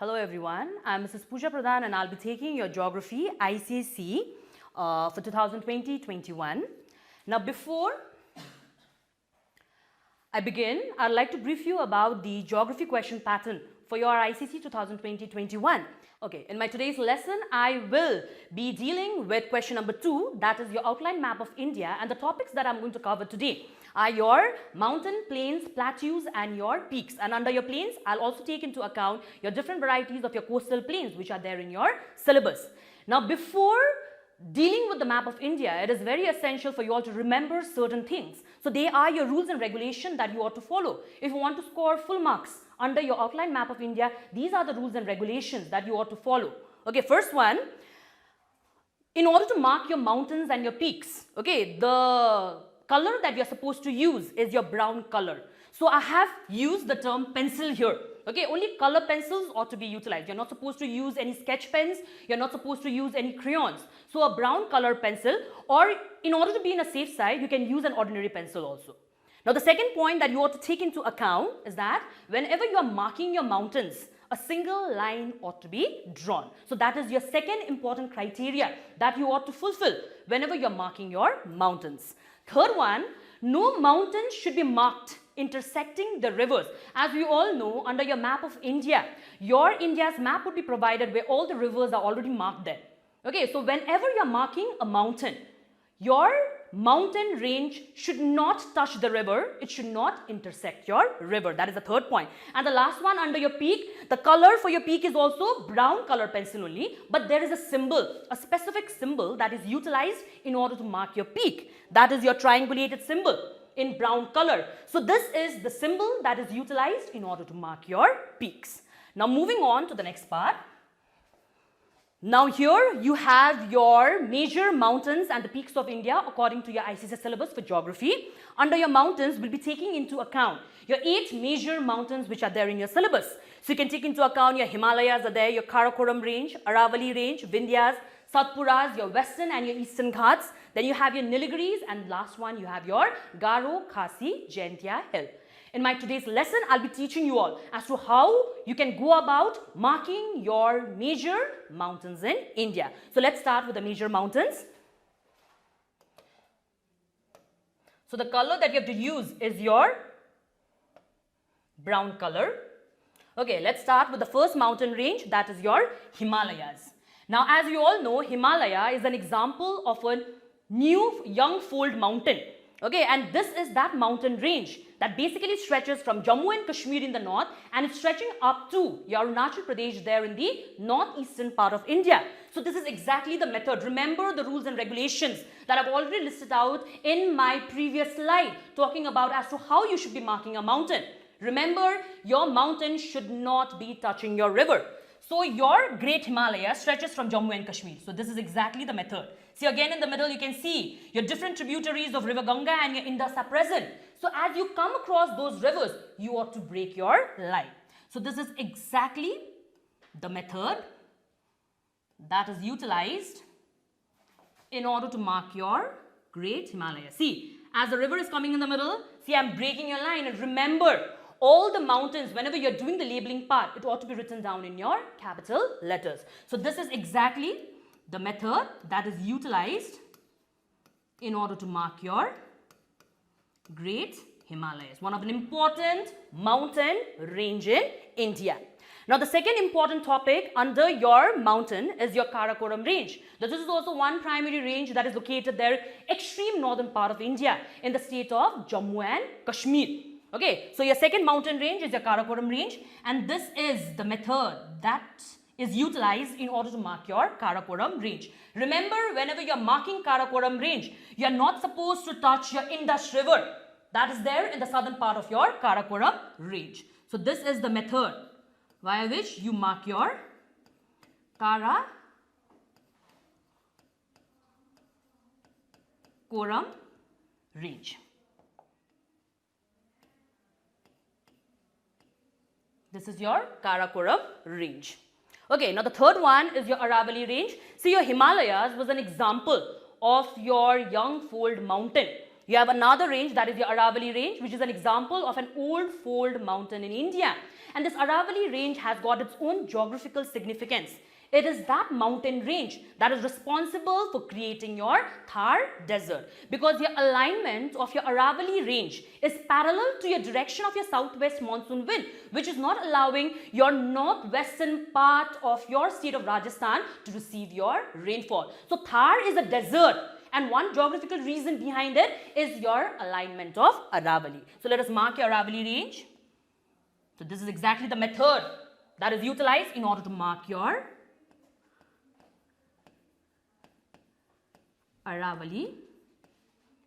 Hello everyone, I'm Mrs. Pooja Pradhan and I'll be taking your Geography ICSE for 2020-21. Now before I begin, I'd like to brief you about the geography question pattern for your ICSE 2020-21. Okay, in my today's lesson, I will be dealing with question number 2, that is your outline map of India, and the topics that I'm going to cover today are your mountain, plains, plateaus and your peaks. And under your plains, I'll also take into account your different varieties of your coastal plains which are there in your syllabus. Now before dealing with the map of India, it is very essential for you all to remember certain things. So they are your rules and regulations that you ought to follow. If you want to score full marks under your outline map of India, these are the rules and regulations that you ought to follow. Okay, first one, in order to mark your mountains and your peaks, okay, the color that you're supposed to use is your brown color. So I have used the term pencil here. Okay, only color pencils ought to be utilized. You're not supposed to use any sketch pens. You're not supposed to use any crayons. So a brown color pencil, or in order to be in a safe side, you can use an ordinary pencil also. Now the second point that you ought to take into account is that whenever you're marking your mountains, a single line ought to be drawn. So that is your second important criteria that you ought to fulfill whenever you're marking your mountains. Third one, no mountain should be marked intersecting the rivers. As we all know, under your map of India, your India's map would be provided where all the rivers are already marked there. Okay, so whenever you're marking a mountain, your mountain range should not touch the river. It should not intersect your river. That is the third point. And the last one, under your peak, the color for your peak is also brown color pencil only, but there is a symbol, a specific symbol that is utilized in order to mark your peak. That is your triangulated symbol in brown color. So this is the symbol that is utilized in order to mark your peaks. Now moving on to the next part. Now here you have your major mountains and the peaks of India according to your ICSE syllabus for geography. Under your mountains, we'll be taking into account your 8 major mountains which are there in your syllabus. So you can take into account your Himalayas are there, your Karakoram range, Aravalli range, Vindhyas, Satpuras, your western and your eastern Ghats. Then you have your Nilgiris, and last one you have your Garo, Khasi, Jaintia hill. In my today's lesson, I'll be teaching you all as to how you can go about marking your major mountains in India. So let's start with the major mountains. So the color that you have to use is your brown color. Okay, let's start with the first mountain range, that is your Himalayas. Now, as you all know, Himalaya is an example of a new young fold mountain. Okay, and this is that mountain range that basically stretches from Jammu and Kashmir in the north and it's stretching up to your Arunachal Pradesh there in the northeastern part of India. So this is exactly the method. Remember the rules and regulations that I've already listed out in my previous slide talking about as to how you should be marking a mountain. Remember, your mountain should not be touching your river. So your Great Himalaya stretches from Jammu and Kashmir. So this is exactly the method. See, again in the middle you can see your different tributaries of River Ganga and your Indus are present. So as you come across those rivers, you ought to break your line. So this is exactly the method that is utilized in order to mark your Great Himalaya. See, as the river is coming in the middle, see, I'm breaking your line. And remember, all the mountains, whenever you're doing the labeling part, it ought to be written down in your capital letters. So this is exactly the method that is utilized in order to mark your Great Himalayas, one of an important mountain range in India. Now the second important topic under your mountain is your Karakoram range. This is also one primary range that is located there, extreme northern part of India in the state of Jammu and Kashmir. Okay, so your second mountain range is your Karakoram range, and this is the method that is utilized in order to mark your Karakoram range. Remember, whenever you're marking Karakoram range, you're not supposed to touch your Indus River that is there in the southern part of your Karakoram range. So this is the method via which you mark your Karakoram range. This is your Karakoram range. Okay, now the third one is your Aravalli range. See, your Himalayas was an example of your young fold mountain. You have another range, that is the Aravalli range, which is an example of an old fold mountain in India. And this Aravalli range has got its own geographical significance. It is that mountain range that is responsible for creating your Thar desert, because your alignment of your Aravalli range is parallel to your direction of your southwest monsoon wind, which is not allowing your northwestern part of your state of Rajasthan to receive your rainfall. So Thar is a desert, and one geographical reason behind it is your alignment of Aravalli. So let us mark your Aravalli range. So this is exactly the method that is utilized in order to mark your Aravalli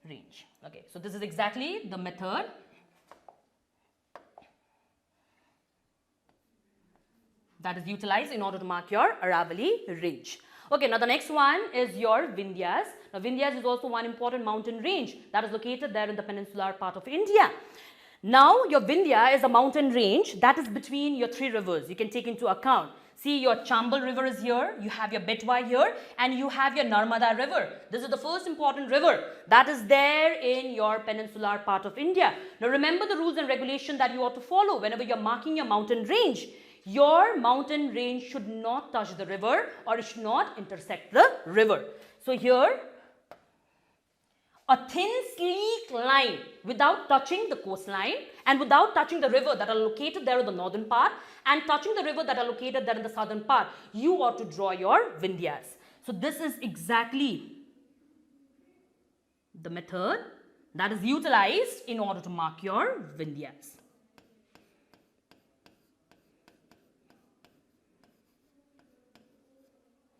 range. Okay, so this is exactly the method that is utilized in order to mark your Aravalli range. Okay, now the next one is your Vindhyas. Now Vindhyas is also one important mountain range that is located there in the peninsular part of India. Now your Vindhya is a mountain range that is between your three rivers. You can take into account. See, your Chambal river is here, you have your Betwa here, and you have your Narmada river. This is the first important river that is there in your peninsular part of India. Now remember the rules and regulations that you ought to follow whenever you're marking your mountain range. Your mountain range should not touch the river, or it should not intersect the river. So here, a thin sleek line without touching the coastline and without touching the river that are located there in the northern part and touching the river that are located there in the southern part, you ought to draw your Vindhyas. So this is exactly the method that is utilized in order to mark your Vindhyas.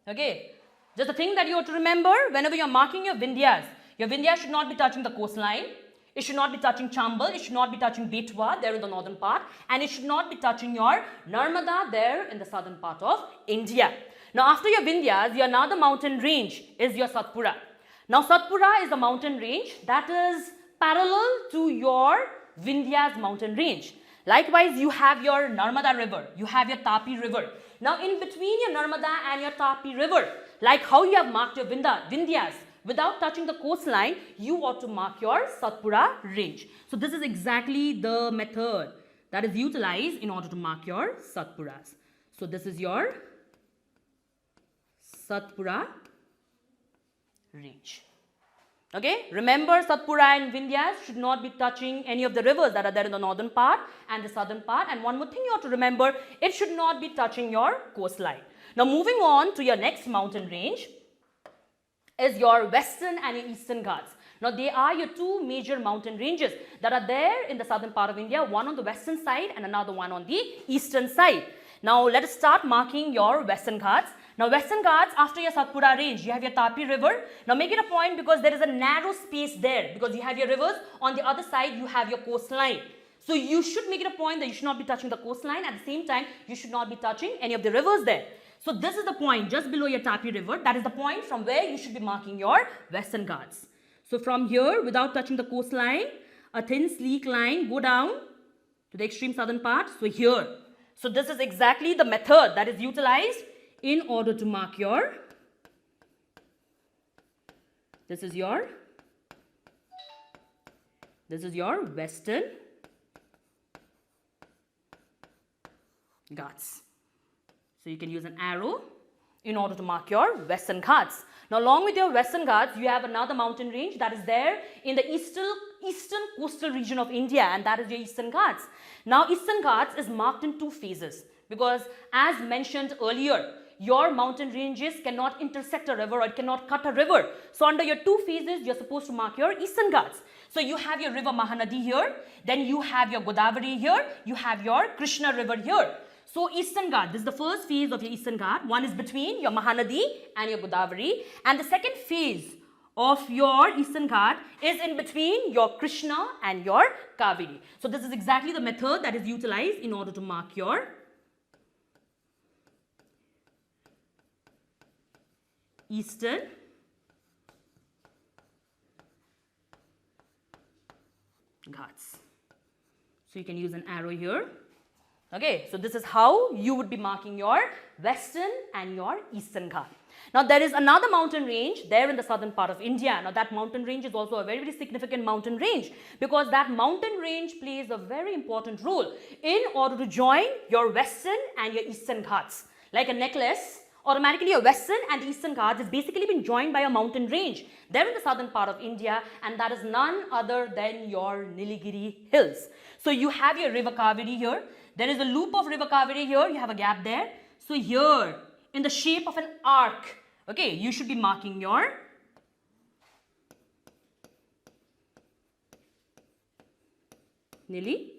Okay, just the thing that you have to remember whenever you're marking your Vindhyas should not be touching the coastline, it should not be touching Chambal, it should not be touching Betwa there in the northern part, and it should not be touching your Narmada there in the southern part of India. Now after your Vindhyas, your another mountain range is your Satpura. Now Satpura is a mountain range that is parallel to your Vindhyas mountain range. Likewise, you have your Narmada river, you have your Tapi river. Now in between your Narmada and your Tapi river, like how you have marked your Vindhyas, without touching the coastline, you ought to mark your Satpura range. So this is exactly the method that is utilized in order to mark your Satpuras. So this is your Satpura range. Okay, remember Satpura and Vindhyas should not be touching any of the rivers that are there in the northern part and the southern part. And one more thing you have to remember, it should not be touching your coastline. Now moving on to your next mountain range is your western and your eastern Ghats. Now they are your two major mountain ranges that are there in the southern part of India, one on the western side and another one on the eastern side. Now let us start marking your western Ghats. Now western Ghats, after your Satpura range, you have your Tapi river. Now make it a point because there is a narrow space there because you have your rivers. On the other side, you have your coastline. So you should make it a point that you should not be touching the coastline. At the same time, you should not be touching any of the rivers there. So this is the point just below your Tapi river. That is the point from where you should be marking your western Ghats. So from here, without touching the coastline, a thin sleek line go down to the extreme southern part. So here. So this is exactly the method that is utilized in order to mark your, this is your western Ghats. So you can use an arrow in order to mark your western Ghats. Now along with your western Ghats, you have another mountain range that is there in the eastern coastal region of India, and that is your eastern Ghats. Now eastern Ghats is marked in two phases because as mentioned earlier, your mountain ranges cannot intersect a river or it cannot cut a river. So under your two phases, you're supposed to mark your eastern Ghats. So you have your river Mahanadi here, then you have your Godavari here, you have your Krishna river here. So Eastern Ghat, this is the first phase of your Eastern Ghat. One is between your Mahanadi and your Godavari. And the second phase of your Eastern Ghat is in between your Krishna and your Kaveri. So this is exactly the method that is utilized in order to mark your Eastern Ghats. So you can use an arrow here. Okay, so this is how you would be marking your Western and your Eastern Ghat. Now there is another mountain range there in the southern part of India. Now that mountain range is also a very, very significant mountain range, because that mountain range plays a very important role in order to join your Western and your Eastern Ghats. Like a necklace, automatically your Western and Eastern Ghats is basically been joined by a mountain range there in the southern part of India, and that is none other than your Nilgiri Hills. So you have your river Kaveri here. There is a loop of river Kaveri here. You have a gap there. So here, in the shape of an arc, okay, you should be marking your Nilgiris.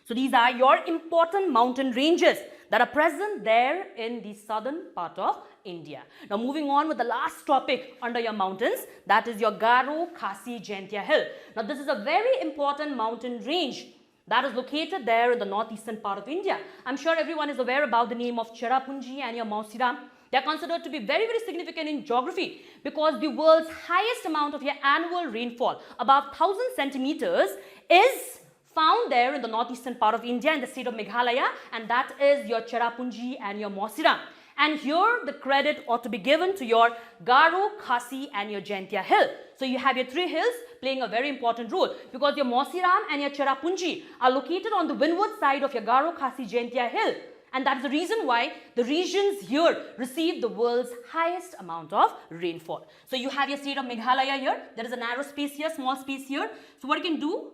So these are your important mountain ranges that are present there in the southern part of India. Now moving on with the last topic under your mountains, that is your Garo Khasi Jaintia Hill. Now this is a very important mountain range that is located there in the northeastern part of India. I'm sure everyone is aware about the name of Cherrapunji and your Mausiram. They are considered to be very, very significant in geography because the world's highest amount of your annual rainfall, about 1000 centimeters, is found there in the northeastern part of India in the state of Meghalaya, and that is your Cherrapunji and your Mausiram. And here the credit ought to be given to your Garo, Khasi and your Jaintia Hill. So you have your three hills playing a very important role because your Mausiram and your Cherrapunji are located on the windward side of your Garo, Khasi, Jaintia Hill. And that is the reason why the regions here receive the world's highest amount of rainfall. So you have your state of Meghalaya here. There is a narrow space here, small space here. So what you can do?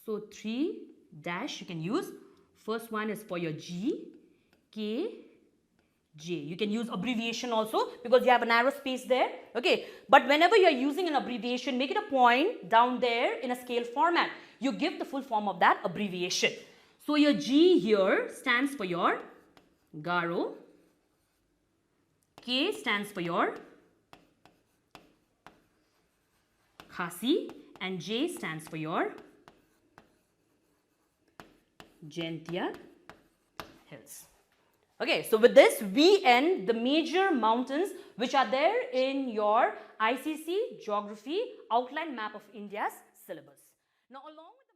So 3 dash you can use. First one is for your G, K, J. You can use abbreviation also because you have a narrow space there. Okay. But whenever you are using an abbreviation, make it a point down there in a scale format. You give the full form of that abbreviation. So your G here stands for your Garo. K stands for your Khasi. And J stands for your Jaintia Hills. Okay, so with this, we end the major mountains which are there in your ICC Geography Outline Map of India's syllabus. Now, along with